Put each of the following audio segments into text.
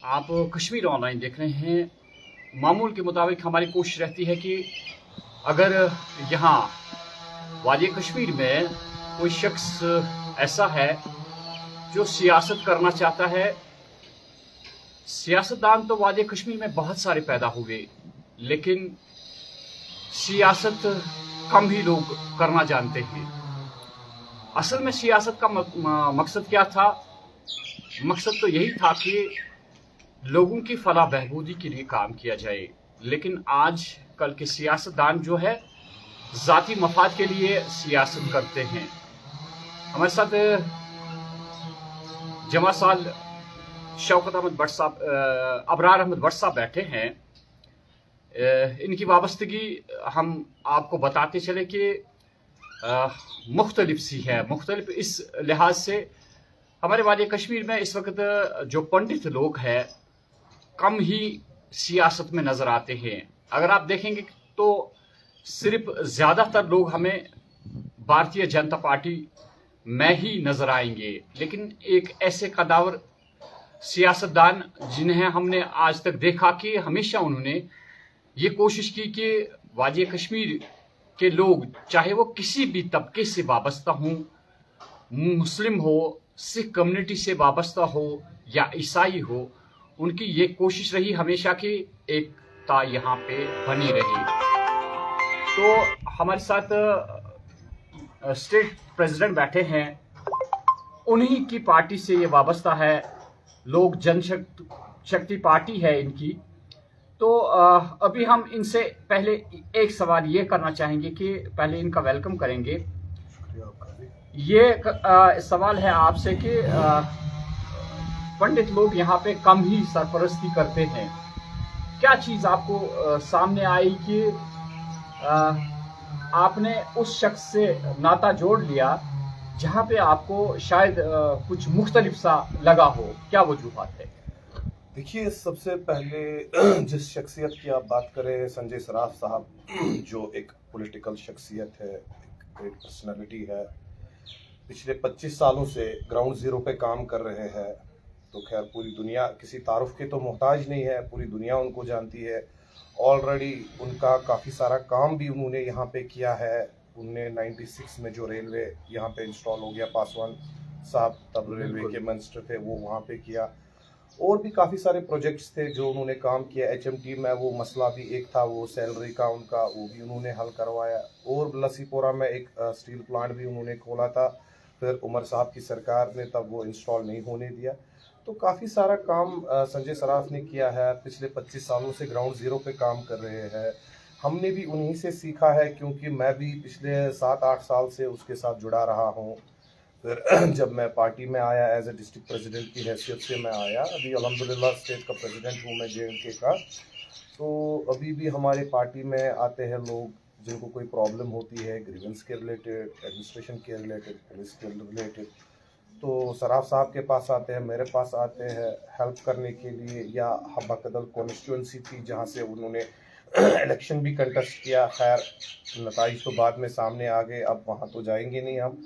आप कश्मीर ऑनलाइन देख रहे हैं। मामूल के मुताबिक हमारी कोशिश रहती है कि अगर यहाँ वादी कश्मीर में कोई शख्स ऐसा है जो सियासत करना चाहता है। सियासतदान तो वादी कश्मीर में बहुत सारे पैदा हुए, लेकिन सियासत कम ही लोग करना जानते हैं। असल में सियासत का मकसद क्या था? मकसद तो यही था कि लोगों की फलाह बहबूदी के लिए काम किया जाए। लेकिन आज कल के सियासतदान जो है ज़ाती मफाद के लिए सियासत करते हैं। हमारे साथ जमा साल शौकत अहमद भट्ट साहब, अबरार अहमद भट्ट साहब बैठे हैं। इनकी वाबस्तगी हम आपको बताते चले कि मुख्तलिफ सी है। मुख्तलिफ इस लिहाज से हमारे वादी कश्मीर में इस वक्त जो पंडित लोग हैं कम ही सियासत में नज़र आते हैं। अगर आप देखेंगे तो सिर्फ ज़्यादातर लोग हमें भारतीय जनता पार्टी में ही नज़र आएंगे। लेकिन एक ऐसे कदावर सियासतदान जिन्हें हमने आज तक देखा कि हमेशा उन्होंने ये कोशिश की कि वादी कश्मीर के लोग, चाहे वो किसी भी तबके से वाबस्ता हों, मुस्लिम हो, सिख कम्युनिटी से वाबस्ता हो या ईसाई हो, उनकी ये कोशिश रही हमेशा कि एकता यहाँ पे बनी रही। तो हमारे साथ स्टेट प्रेसिडेंट बैठे हैं, उन्हीं की पार्टी से ये वाबस्ता है। लोक जनशक्ति पार्टी है इनकी। तो अभी हम इनसे पहले एक सवाल ये करना चाहेंगे कि पहले इनका वेलकम करेंगे। ये सवाल है आपसे कि पंडित लोग यहाँ पे कम ही सरपरस्ती करते हैं। क्या चीज़ आपको सामने आई कि आपने उस शख्स से नाता जोड़ लिया जहाँ पे आपको शायद कुछ मुख्तलिफ सा लगा हो? क्या वजूहात है? देखिए, सबसे पहले जिस शख्सियत की आप बात करें, संजय सराफ साहब, जो एक पॉलिटिकल शख्सियत है, एक ग्रेट पर्सनालिटी है, पिछले 25 सालों से ग्राउंड ज़ीरो पे काम कर रहे हैं। तो खैर पूरी दुनिया किसी तारुफ के तो मोहताज नहीं है, पूरी दुनिया उनको जानती है। ऑलरेडी उनका काफ़ी सारा काम भी उन्होंने यहाँ पे किया है। उनने 96 में जो रेलवे यहाँ पे इंस्टॉल हो गया, पासवान साहब तब रेलवे के मिनिस्टर थे, वो वहाँ पे किया। और भी काफ़ी सारे प्रोजेक्ट्स थे जो उन्होंने काम किया। HMT में वो मसला भी एक था, वो सैलरी का उनका, वो भी उन्होंने हल करवाया। और लसीपोरा में एक स्टील प्लांट भी उन्होंने खोला था, फिर उमर साहब की सरकार ने तब वो इंस्टॉल नहीं होने दिया। तो काफ़ी सारा काम संजय सराफ ने किया है। पिछले 25 सालों से ग्राउंड ज़ीरो पे काम कर रहे हैं। हमने भी उन्हीं से सीखा है, क्योंकि मैं भी पिछले 7-8 साल से उसके साथ जुड़ा रहा हूँ। फिर जब मैं पार्टी में आया एज ए डिस्ट्रिक्ट प्रेसिडेंट की हैसियत से मैं आया। अभी अल्हम्दुलिल्लाह स्टेट का प्रेसिडेंट हूँ मैं JNK का। तो अभी भी हमारे पार्टी में आते हैं लोग जिनको कोई प्रॉब्लम होती है, ग्रीवेंस के रिलेटेड, एडमिनिस्ट्रेशन के रिलेटेड, पुलिस के रिलेटेड। तो सराफ साहब के पास आते हैं, मेरे पास आते हैं हेल्प करने के लिए। या हब्बाकदल कॉन्स्टिट्यूंसी थी जहाँ से उन्होंने इलेक्शन भी कंटेस्ट किया। खैर नताइज तो बाद में सामने आ गए, अब वहाँ तो जाएंगे नहीं हम।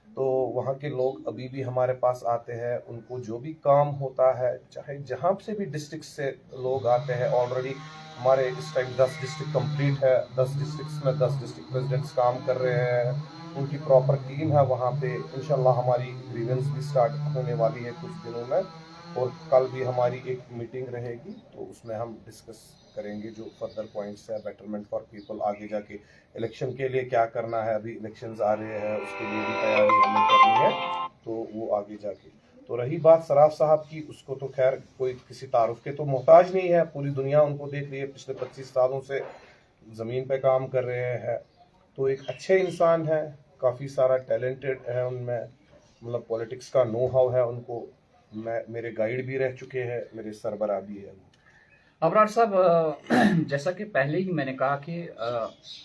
तो वहाँ के लोग अभी भी हमारे पास आते हैं। उनको जो भी काम होता है, चाहे जहाँ से भी डिस्ट्रिक्ट से लोग आते हैं। ऑलरेडी हमारे इस टाइम 10 डिस्ट्रिक्ट कंप्लीट है। 10 डिस्ट्रिक्ट्स में 10 डिस्ट्रिक्ट प्रेसिडेंट्स काम कर रहे हैं। उनकी प्रॉपर टीम है वहाँ पे। इंशाल्लाह हमारी ग्रीवेंस भी स्टार्ट होने वाली है कुछ दिनों में। और कल भी हमारी एक मीटिंग रहेगी, तो उसमें हम डिस्कस करेंगे जो फर्दर पॉइंट्स है, बेटरमेंट फॉर पीपल, आगे जाके इलेक्शन के लिए क्या करना है। अभी इलेक्शंस आ रहे हैं, उसके लिए भी तैयारी हमें करनी है, तो वो आगे जाके। तो रही बात सराफ साहब की, उसको तो खैर कोई किसी तारुफ के तो मोहताज नहीं है। पूरी दुनिया उनको देख रही है, पिछले 25 सालों से ज़मीन पे काम कर रहे हैं। तो एक अच्छे इंसान है, काफ़ी सारा टैलेंटेड है उनमें, मतलब पॉलिटिक्स का नो हाउ है उनको। मेरे गाइड भी रह चुके हैं, मेरे सरबराह भी है। अबरार साहब, जैसा कि पहले ही मैंने कहा कि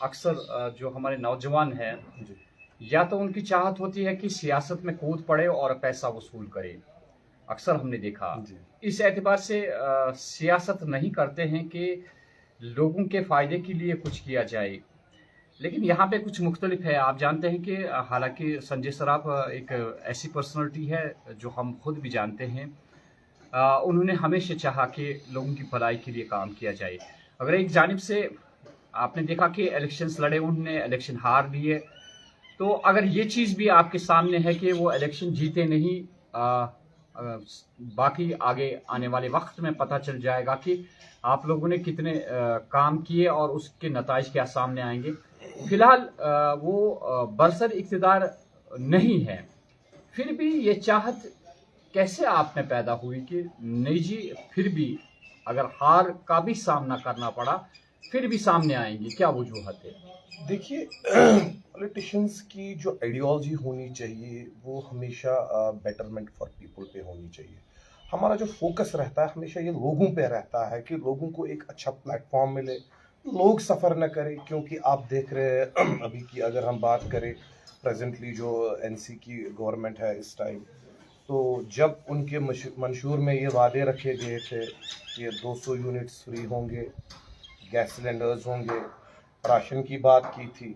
अक्सर जो हमारे नौजवान हैं, या तो उनकी चाहत होती है कि सियासत में कूद पड़े और पैसा वसूल करे। अक्सर हमने देखा इस एतबार से सियासत नहीं करते हैं कि लोगों के फ़ायदे के लिए कुछ किया जाए। लेकिन यहाँ पे कुछ मुख्तलिफ है। आप जानते हैं कि हालांकि संजय सराफ एक ऐसी पर्सनालिटी है जो हम खुद भी जानते हैं उन्होंने हमेशा चाहा कि लोगों की भलाई के लिए काम किया जाए। अगर एक जानिब से आपने देखा कि इलेक्शंस लड़े, उन्होंने इलेक्शन हार लिए, तो अगर ये चीज़ भी आपके सामने है कि वो इलेक्शन जीते नहीं, बाकी आगे आने वाले वक्त में पता चल जाएगा कि आप लोगों ने कितने काम किए और उसके नताइज क्या सामने आएंगे। फिलहाल वो बरसर इक़्तिदार नहीं है, फिर भी ये चाहत कैसे आप में पैदा हुई कि नहीं जी, फिर भी अगर हार का भी सामना करना पड़ा फिर भी सामने आएंगी, क्या वजूहत है? देखिए, पॉलिटिशियंस की जो आइडियोलॉजी होनी चाहिए वो हमेशा बेटरमेंट फॉर पीपल पे होनी चाहिए। हमारा जो फोकस रहता है हमेशा ये लोगों पे रहता है कि लोगों को एक अच्छा प्लेटफॉर्म मिले, लोग सफ़र न करें। क्योंकि आप देख रहे हैं अभी की अगर हम बात करें प्रेजेंटली जो एनसी की गवर्नमेंट है इस टाइम, तो जब उनके मंशूर में ये वादे रखे गए थे कि 200 यूनिट्स फ्री होंगे, गैस सिलेंडर्स होंगे, राशन की बात की थी,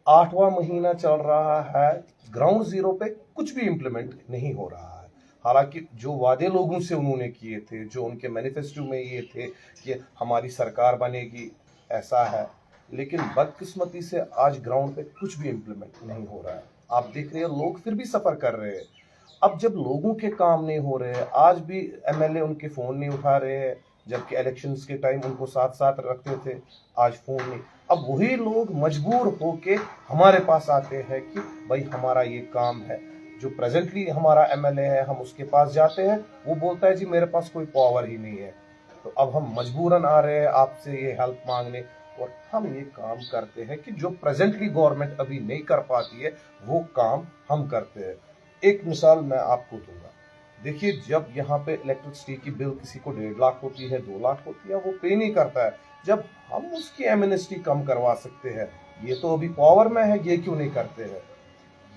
8वां महीना चल रहा है, ग्राउंड जीरो पे कुछ भी इम्प्लीमेंट नहीं हो रहा है। हालांकि जो वादे लोगों से उन्होंने किए थे, जो उनके मैनिफेस्टो में ये थे कि हमारी सरकार बनेगी, ऐसा है, लेकिन बदकिस्मती से आज ग्राउंड पे कुछ भी इम्प्लीमेंट नहीं हो रहा है। आप देख रहे हैं लोग फिर भी सफ़र कर रहे हैं। अब जब लोगों के काम नहीं हो रहे हैं, आज भी एमएलए उनके फ़ोन नहीं उठा रहे हैं, जबकि इलेक्शंस के टाइम उनको साथ साथ रखते थे, आज फ़ोन नहीं। अब वही लोग मजबूर होके हमारे पास आते हैं कि भाई हमारा ये काम है। जो प्रेजेंटली हमारा एमएलए है, हम उसके पास जाते हैं, वो बोलता है जी मेरे पास कोई पावर ही नहीं है। तो अब हम मजबूरन आ रहे हैं आपसे ये हेल्प मांगने, और हम ये काम करते हैं कि जो प्रेजेंटली गवर्नमेंट अभी नहीं कर पाती है वो काम हम करते हैं। एक मिसाल मैं आपको दूंगा। देखिए, जब यहाँ पे इलेक्ट्रिसिटी की बिल किसी को 1.5 लाख होती है, 2 लाख होती है, वो पे नहीं करता है, जब हम उसकी एमनेस्टी कम करवा सकते हैं, ये तो अभी पावर में है, ये क्यों नहीं करते हैं?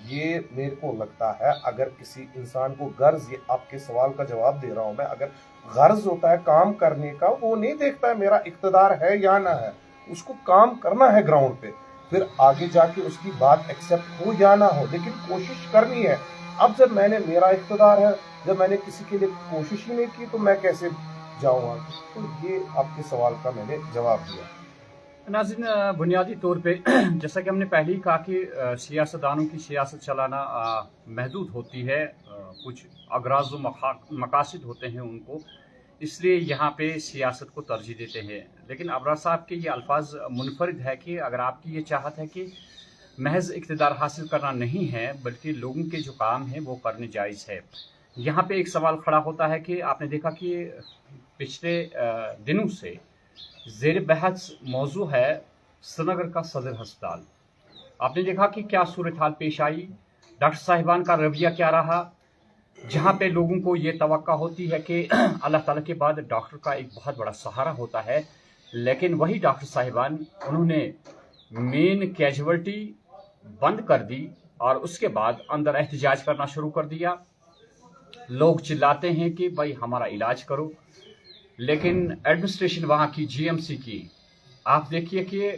ये मेरे को लगता है अगर किसी इंसान को गर्ज, ये आपके सवाल का जवाब दे रहा हूं मैं, अगर गर्ज होता है काम करने का, वो नहीं देखता है मेरा इक़्तिदार है या ना है, उसको काम करना है ग्राउंड पे, फिर आगे जाके उसकी बात एक्सेप्ट हो या ना हो, लेकिन कोशिश करनी है। अब जब मैंने, मेरा इक़्तिदार है, जब मैंने किसी के लिए कोशिश ही नहीं की तो मैं कैसे जाऊंगा? तो ये आपके सवाल का मैंने जवाब दिया। नाज़रीन, बुनियादी तौर पे जैसा कि हमने पहले ही कहा कि सियासतदानों की सियासत चलाना महदूद होती है, कुछ अगराज़ व मकासद होते हैं उनको, इसलिए यहाँ पे सियासत को तरजीह देते हैं। लेकिन अबरार साहब के ये अल्फाज मुनफरिद है कि अगर आपकी ये चाहत है कि महज इक़्तिदार हासिल करना नहीं है बल्कि लोगों के जो काम हैं वो करने जायज़ है। यहाँ पे एक सवाल खड़ा होता है कि आपने देखा कि पिछले दिनों से ज़ेर बहस मौजू है श्रीनगर का सदर अस्पताल। आपने देखा कि क्या सूरत हाल पेश आई, डॉक्टर साहिबान का रवैया क्या रहा, जहाँ पे लोगों को ये तवक्का होती है कि अल्लाह ताला के बाद डॉक्टर का एक बहुत बड़ा सहारा होता है, लेकिन वही डॉक्टर साहिबान उन्होंने मेन कैजुअल्टी बंद कर दी और उसके बाद अंदर एहतजाज करना शुरू कर दिया। लोग चिल्लाते हैं कि भाई हमारा इलाज करो, लेकिन एडमिनिस्ट्रेशन वहाँ की जीएमसी की, आप देखिए कि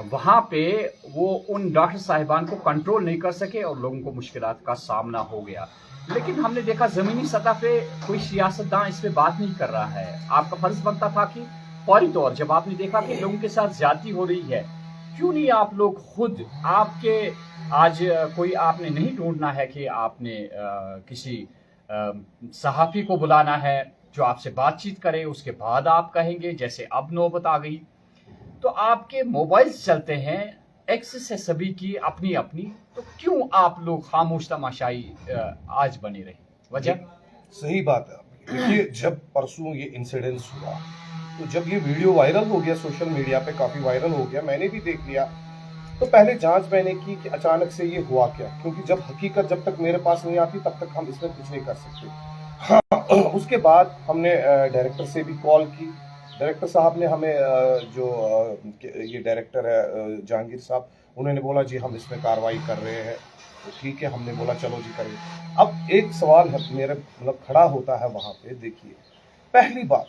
वहाँ पे वो उन डॉक्टर साहिबान को कंट्रोल नहीं कर सके और लोगों को मुश्किलात का सामना हो गया। लेकिन हमने देखा ज़मीनी सतह पे कोई सियासतदान इस पे बात नहीं कर रहा है। आपका फर्ज बनता था कि फौरी तौर जब आपने देखा कि लोगों के साथ ज्यादती हो रही है, क्यों नहीं आप लोग खुद, आपके आज कोई आपने नहीं ढूंढना है कि आपने किसी सहाफ़ी को बुलाना है जो आपसे बातचीत करे, उसके बाद आप कहेंगे, जैसे अब नौबत आ गई। तो आपके मोबाइल्स चलते हैं, एक्सेस है सभी की अपनी अपनी, तो क्यों आप लोग खामोश तमाशाई आज बने रहे? वजह? सही बात है आपकी। देखिए, जब परसों ये इंसिडेंस हुआ, तो जब ये वीडियो वायरल हो गया, सोशल मीडिया पे काफ़ी वायरल हो गया, मैंने भी देख लिया, तो पहले जांच मैंने की कि अचानक से ये हुआ क्या, क्योंकि जब हकीकत जब तक मेरे पास नहीं आती तब तक हम इसमें कुछ नहीं कर सकते। हाँ, उसके बाद हमने डायरेक्टर से भी कॉल की। डायरेक्टर साहब ने हमें जो ये डायरेक्टर है जहांगीर साहब, उन्होंने बोला जी हम इसमें कार्रवाई कर रहे हैं। तो ठीक है, हमने बोला चलो जी करें। अब एक सवाल है मेरे मतलब खड़ा होता है वहाँ पे। देखिए, पहली बात,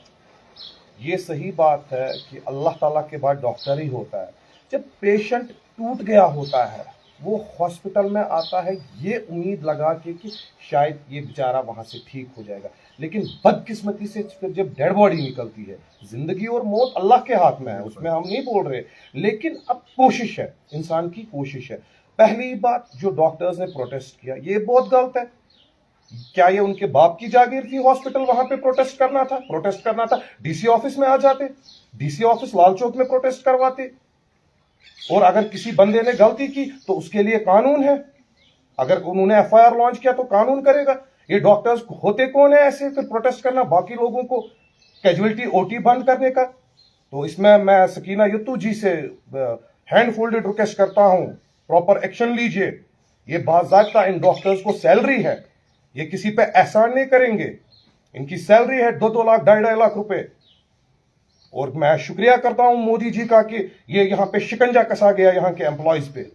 ये सही बात है कि अल्लाह ताला के बाद डॉक्टर ही होता है। जब पेशेंट टूट गया होता है, वो हॉस्पिटल में आता है ये उम्मीद लगा के कि शायद ये बेचारा वहाँ से ठीक हो जाएगा, लेकिन बदकिस्मती से फिर जब डेड बॉडी निकलती है, जिंदगी और मौत अल्लाह के हाथ में है, उसमें हम नहीं बोल रहे, लेकिन अब कोशिश है, इंसान की कोशिश है। पहली बात, जो डॉक्टर्स ने प्रोटेस्ट किया ये बहुत गलत है। क्या ये उनके बाप की जागीर थी हॉस्पिटल वहां पे प्रोटेस्ट करना था डीसी ऑफिस में आ जाते, डीसी ऑफिस लाल चौक में प्रोटेस्ट करवाते। और अगर किसी बंदे ने गलती की तो उसके लिए कानून है, अगर उन्होंने एफआईआर लॉन्च किया तो कानून करेगा। ये डॉक्टर्स होते कौन है ऐसे फिर प्रोटेस्ट करना, बाकी लोगों को कैजुअलिटी ओटी बंद करने का। तो इसमें मैं सकीना यत्तू जी से हैंड फोल्डेड रिक्वेस्ट करता हूं, प्रॉपर एक्शन लीजिए। ये बाज़ाब्ता इन डॉक्टर्स को सैलरी है, ये किसी पे एहसान नहीं करेंगे, इनकी सैलरी है 2-2 लाख 2.5 लाख रुपए। और मैं शुक्रिया करता हूं मोदी जी का कि ये यहां पे शिकंजा कसा गया यहां के एम्प्लॉयज पे,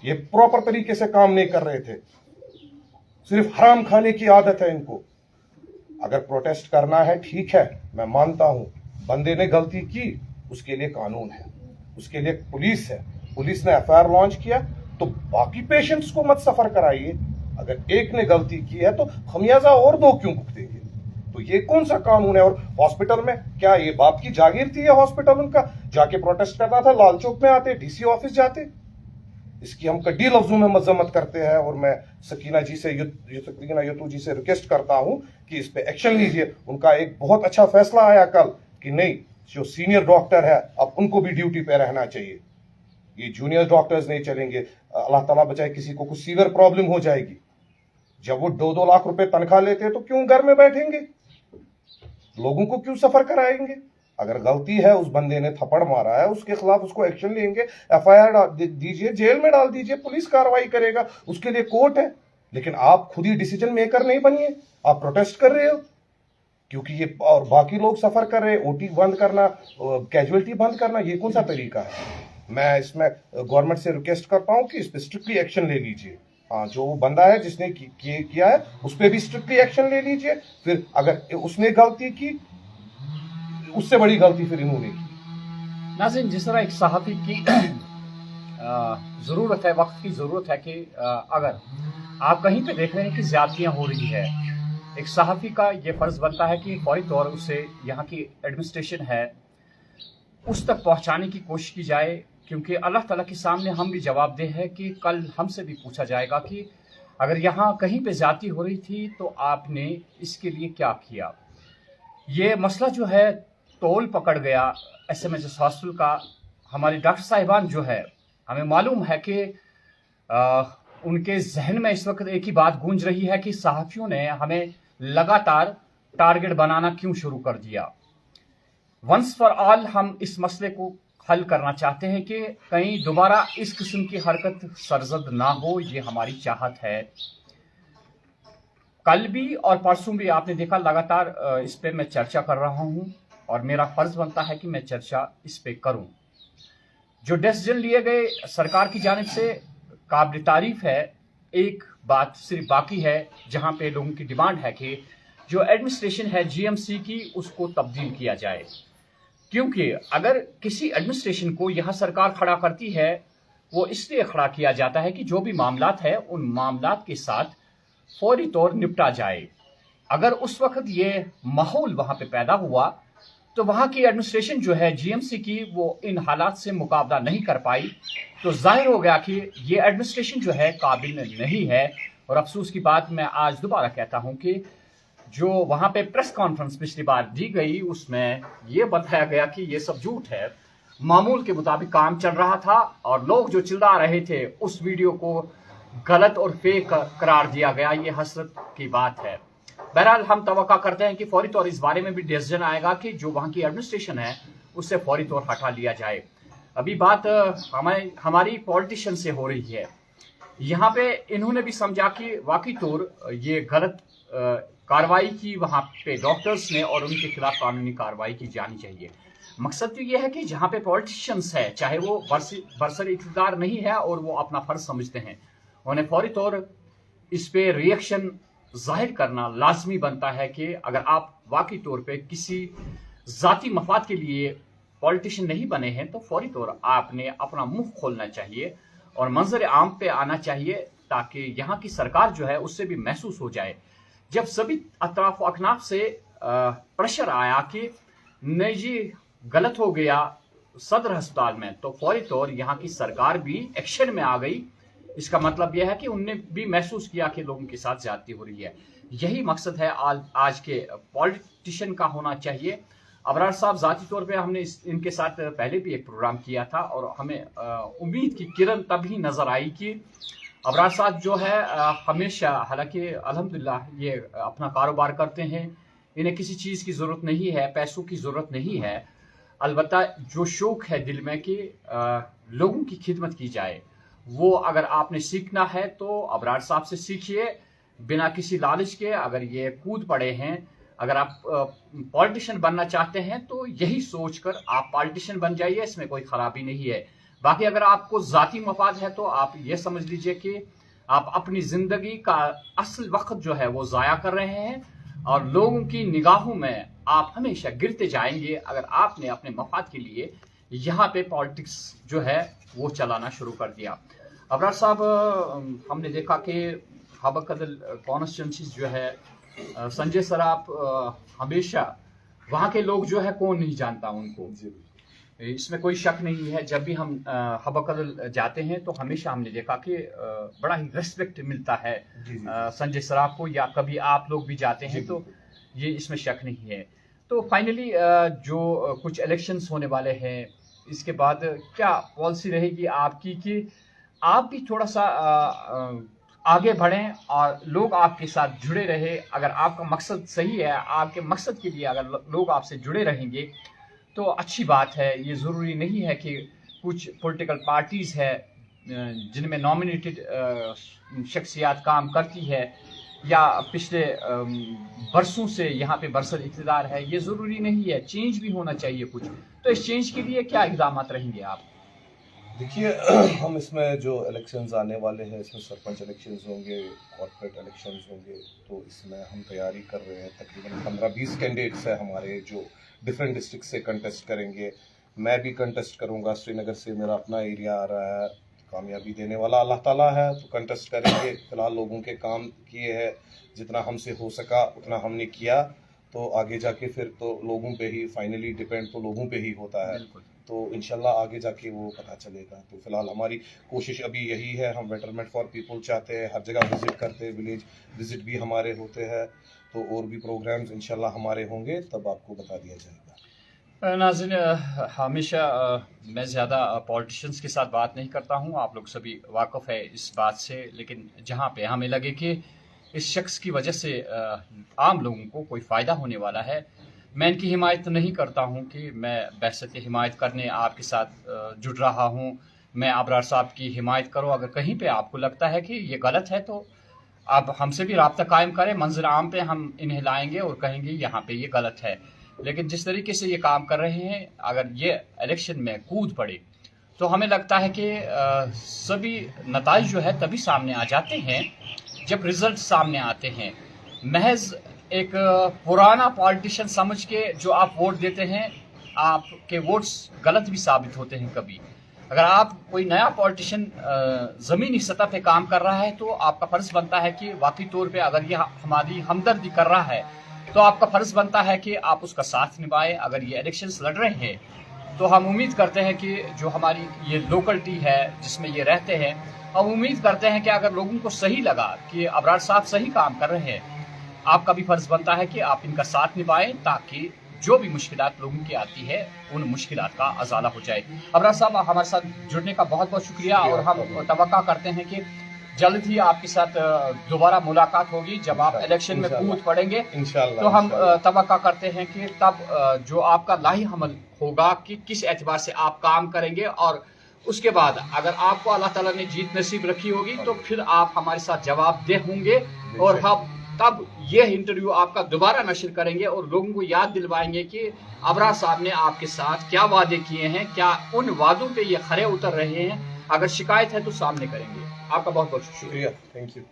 ये प्रॉपर तरीके से काम नहीं कर रहे थे, सिर्फ हराम खाने की आदत है इनको। अगर प्रोटेस्ट करना है ठीक है, मैं मानता हूं बंदे ने गलती की, उसके लिए कानून है, उसके लिए पुलिस है, पुलिस ने एफआईआर लॉन्च किया तो बाकी पेशेंट्स को मत सफर कराइए। अगर एक ने गलती की है तो खमियाजा और 2 क्यों भुगतेंगे? तो ये कौन सा कानून है? और हॉस्पिटल में क्या ये बाप की जागीर थी या हॉस्पिटल उनका? जाके प्रोटेस्ट करना था, लाल चौक में आते, डीसी ऑफिस जाते। इसकी हम कड़ी लफ्जों में मजम्मत करते हैं और मैं सकीना यत्तू जी से रिक्वेस्ट करता हूं कि इस पे एक्शन लीजिए। उनका एक बहुत अच्छा फैसला आया कल कि नहीं, जो सीनियर डॉक्टर है अब उनको भी ड्यूटी पे रहना चाहिए, ये जूनियर डॉक्टर्स नहीं चलेंगे। अल्लाह ताला बचाए किसी को कुछ सीवियर प्रॉब्लम हो जाएगी, जब वो 2-2 लाख रुपए तनख्वाह लेते हैं तो क्यों घर में बैठेंगे, लोगों को क्यों सफर कराएंगे? अगर गलती है, उस बंदे ने थप्पड़ मारा है, उसके खिलाफ उसको एक्शन लेंगे, एफआईआर दीजिए, जेल में डाल दीजिए, पुलिस कार्रवाई करेगा, उसके लिए कोर्ट है। लेकिन आप खुद ही डिसीजन मेकर नहीं बनिए, आप प्रोटेस्ट कर रहे हो क्योंकि ये और बाकी लोग सफर कर रहे हैं। ओटी बंद करना, कैजुअलिटी बंद करना, ये कौन सा तरीका है? मैं इसमें गवर्नमेंट से रिक्वेस्ट करता हूं कि इस पर स्ट्रिक्टली एक्शन ले लीजिए। हाँ, जो बंदा है जिसने किया है उस पर भी स्ट्रिक्टली एक्शन ले लीजिए। फिर अगर उसने गलती की, उससे बड़ी गलती फिर इन्होंने की। नाज़रीन, जिस तरह एक सहाफ़ी की ज़रूरत है, वक्त की ज़रूरत है कि अगर आप कहीं पे देख रहे हैं कि ज़्यादतियाँ हो रही है, एक सहाफ़ी का ये फ़र्ज़ बनता है कि फौरी तौर उससे यहाँ की एडमिनिस्ट्रेशन है उस तक पहुँचाने की कोशिश की जाए, क्योंकि अल्लाह ताला के सामने हम भी जवाबदेह है कि कल हमसे भी पूछा जाएगा कि अगर यहाँ कहीं पे ज़्यादती हो रही थी तो आपने इसके लिए क्या किया। ये मसला जो है तोल पकड़ गया एसएमएस हॉस्पिटल का। हमारे डॉक्टर साहिबान जो है, हमें मालूम है कि उनके जहन में इस वक्त एक ही बात गूंज रही है कि सहाफ़ियों ने हमें लगातार टारगेट बनाना क्यों शुरू कर दिया। वंस फॉर ऑल हम इस मसले को हल करना चाहते हैं कि कहीं दोबारा इस किस्म की हरकत सरजद ना हो, ये हमारी चाहत है। कल भी और परसों भी आपने देखा लगातार इस पे मैं चर्चा कर रहा हूं और मेरा फर्ज बनता है कि मैं चर्चा इस पे करूं। जो डिसीजन लिए गए सरकार की जानिब से काबिल तारीफ है। एक बात सिर्फ बाकी है जहां पे लोगों की डिमांड है कि जो एडमिनिस्ट्रेशन है जीएमसी की, उसको तब्दील किया जाए, क्योंकि अगर किसी एडमिनिस्ट्रेशन को यहाँ सरकार खड़ा करती है वो इसलिए खड़ा किया जाता है कि जो भी मामलात है उन मामलात के साथ फौरी तौर निपटा जाए। अगर उस वक्त ये माहौल वहाँ पे पैदा हुआ तो वहाँ की एडमिनिस्ट्रेशन जो है जीएमसी की, वो इन हालात से मुकाबला नहीं कर पाई, तो जाहिर हो गया कि ये एडमिनिस्ट्रेशन जो है काबिल नहीं है। और अफसोस की बात मैं आज दोबारा कहता हूँ कि जो वहाँ पे प्रेस कॉन्फ्रेंस पिछली बार दी गई उसमें ये बताया गया कि ये सब झूठ है, मामूल के मुताबिक काम चल रहा था और लोग जो चिल्ला रहे थे उस वीडियो को गलत और फेक करार दिया गया। ये हसरत की बात है। बहरहाल हम तवक्का करते हैं कि फौरी तौर इस बारे में भी डिसीजन आएगा कि जो वहाँ की एडमिनिस्ट्रेशन है उससे फौरी तौर हटा लिया जाए। अभी बात हमारी पॉलिटिशियन से हो रही है। यहाँ पे इन्होंने भी समझा कि वाकई तौर ये गलत कार्रवाई की वहाँ पे डॉक्टर्स ने और उनके खिलाफ कानूनी कार्रवाई की जानी चाहिए। मकसद तो ये है कि जहाँ पे पॉलिटिशियंस है, चाहे वो बरसर इक़्तिदार नहीं है और वो अपना फर्ज समझते हैं, उन्हें फौरी तौर इस पे रिएक्शन जाहिर करना लाजमी बनता है कि अगर आप वाकई तौर पे किसी ज़ाती मफाद के लिए पॉलिटिशियन नहीं बने हैं तो फौरी तौर आपने अपना मुंह खोलना चाहिए और मंजर आम पे आना चाहिए, ताकि यहाँ की सरकार जो है उससे भी महसूस हो जाए। जब सभी अतराफ व अकनाफ से प्रेशर आया कि नहीं जी गलत हो गया सदर अस्पताल में, तो फौरी तौर यहाँ की सरकार भी एक्शन में आ गई। इसका मतलब यह है कि उनने भी महसूस किया कि लोगों के साथ ज्यादती हो रही है। यही मकसद है आज के पॉलिटिशियन का होना चाहिए। अबरार साहब जाती तौर पे हमने इनके साथ पहले भी एक प्रोग्राम किया था और हमें उम्मीद की किरण तभी नजर आई कि अबरार साहब जो है हमेशा, हालांकि अल्हम्दुलिल्लाह ये अपना कारोबार करते हैं, इन्हें किसी चीज़ की ज़रूरत नहीं है, पैसों की ज़रूरत नहीं है, अलबत्ता जो शौक़ है दिल में कि लोगों की खिदमत की जाए, वो अगर आपने सीखना है तो अबरार साहब से सीखिए बिना किसी लालच के। अगर ये कूद पड़े हैं, अगर आप पॉलिटिशियन बनना चाहते हैं तो यही सोचकर आप पॉलिटिशियन बन जाइए, इसमें कोई खराबी नहीं है। बाकी अगर आपको जाती मफाद है तो आप ये समझ लीजिए कि आप अपनी जिंदगी का असल वक्त जो है वो ज़ाया कर रहे हैं और लोगों की निगाहों में आप हमेशा गिरते जाएंगे अगर आपने अपने मफाद के लिए यहाँ पे पॉलिटिक्स जो है वो चलाना शुरू कर दिया। अबरार साहब, हमने देखा कि हबकदल कॉन्स्टिट्यूंसी जो है संजय सराफ हमेशा, वहाँ के लोग जो है कौन नहीं जानता उनको, इसमें कोई शक नहीं है। जब भी हम हबकदल जाते हैं तो हमेशा हमने देखा कि बड़ा ही रेस्पेक्ट मिलता है संजय सराफ को, या कभी आप लोग भी जाते हैं तो ये इसमें शक नहीं है। तो फाइनली जो कुछ इलेक्शंस होने वाले हैं, इसके बाद क्या पॉलिसी रहेगी आपकी कि आप भी थोड़ा सा आगे बढ़ें और लोग आपके साथ जुड़े रहे। अगर आपका मकसद सही है, आपके मकसद के लिए अगर लोग आपसे जुड़े रहेंगे तो अच्छी बात है। ये ज़रूरी नहीं है कि कुछ पॉलिटिकल पार्टीज़ है जिनमें नॉमिनेटेड शख्सियात काम करती है या पिछले बरसों से यहाँ पे बरसर इक़्तिदार है, ये ज़रूरी नहीं है। चेंज भी होना चाहिए कुछ। तो इस चेंज के लिए क्या इक़दाम रहेंगे आप? देखिए, हम इसमें जो इलेक्शंस आने वाले हैं, इसमें सरपंच इलेक्शंस होंगे, कॉर्पोरेट इलेक्शंस होंगे, तो इसमें हम तैयारी कर रहे हैं। तकरीबन 15-20 कैंडिडेट्स हैं हमारे जो डिफरेंट डिस्ट्रिक्ट से कंटेस्ट करेंगे। मैं भी कंटेस्ट करूंगा, श्रीनगर से मेरा अपना एरिया आ रहा है, कामयाबी देने वाला अल्लाह ताला है, तो कंटेस्ट करेंगे। फिलहाल लोगों के काम किए हैं, जितना हमसे हो सका उतना हमने किया, तो आगे जाके फिर तो लोगों पे ही फाइनली डिपेंड तो लोगों पे ही होता है, तो इंशाल्लाह आगे जाके वो पता चलेगा। तो फिलहाल हमारी कोशिश अभी यही है, हम बेटरमेंट फॉर पीपल चाहते हैं, हर जगह विजिट करते हैं, विलेज विजिट भी हमारे होते हैं, तो और भी प्रोग्राम्स इंशाल्लाह हमारे होंगे, तब आपको बता दिया जाएगा। नाज़रीन, हमेशा मैं ज़्यादा पॉलिटिशियंस के साथ बात नहीं करता हूँ, आप लोग सभी वाकिफ़ है इस बात से, लेकिन जहाँ पे हमें लगे कि इस शख्स की वजह से आम लोगों को कोई फ़ायदा होने वाला है, मैं इनकी हिमायत नहीं करता हूं कि मैं बहसत हिमायत करने आपके साथ जुड़ रहा हूं। मैं अबरार साहब की हिमायत करो, अगर कहीं पे आपको लगता है कि ये गलत है तो आप हमसे भी राब्ता कायम करें, मंजर आम पे हम इन्हें लाएंगे और कहेंगे यहाँ पे ये गलत है। लेकिन जिस तरीके से ये काम कर रहे हैं, अगर ये इलेक्शन में कूद पड़े तो हमें लगता है कि सभी नताइज जो है तभी सामने आ जाते हैं जब रिजल्ट सामने आते हैं। महज एक पुराना पॉलिटिशियन समझ के जो आप वोट देते हैं, आपके वोट्स गलत भी साबित होते हैं कभी। अगर आप कोई नया पॉलिटिशियन ज़मीनी सतह पे काम कर रहा है तो आपका फ़र्ज़ बनता है कि वाकई तौर पे अगर यह हमारी हमदर्दी कर रहा है तो आपका फ़र्ज़ बनता है कि आप उसका साथ निभाएं। अगर ये इलेक्शंस लड़ रहे हैं तो हम उम्मीद करते हैं कि जो हमारी ये लोकलिटी है जिसमें ये रहते हैं, हम उम्मीद करते हैं कि अगर लोगों को सही लगा कि अबरार साहब सही काम कर रहे हैं, आपका भी फर्ज बनता है कि आप इनका साथ निभाएं ताकि जो भी मुश्किलात लोगों की आती है उन मुश्किलात का अजाला हो जाए। अबरार साहब, हमारे साथ जुड़ने का बहुत बहुत शुक्रिया और हम तवक्का करते हैं कि जल्द ही आपके साथ दोबारा मुलाकात होगी जब आप इलेक्शन में कूद पड़ेंगे। तो हम तवक्का करते हैं कि तब जो आपका लाही अमल होगा कि किस एतबार से आप काम करेंगे, और उसके बाद अगर आपको अल्लाह ताला ने जीत नसीब रखी होगी तो फिर आप हमारे साथ जवाबदेह होंगे और हम तब ये इंटरव्यू आपका दोबारा नशर करेंगे और लोगों को याद दिलवाएंगे कि अबरार साहब ने आपके साथ क्या वादे किए हैं, क्या उन वादों पे ये खरे उतर रहे हैं। अगर शिकायत है तो सामने करेंगे। आपका बहुत बहुत शुक्रिया। Thank you.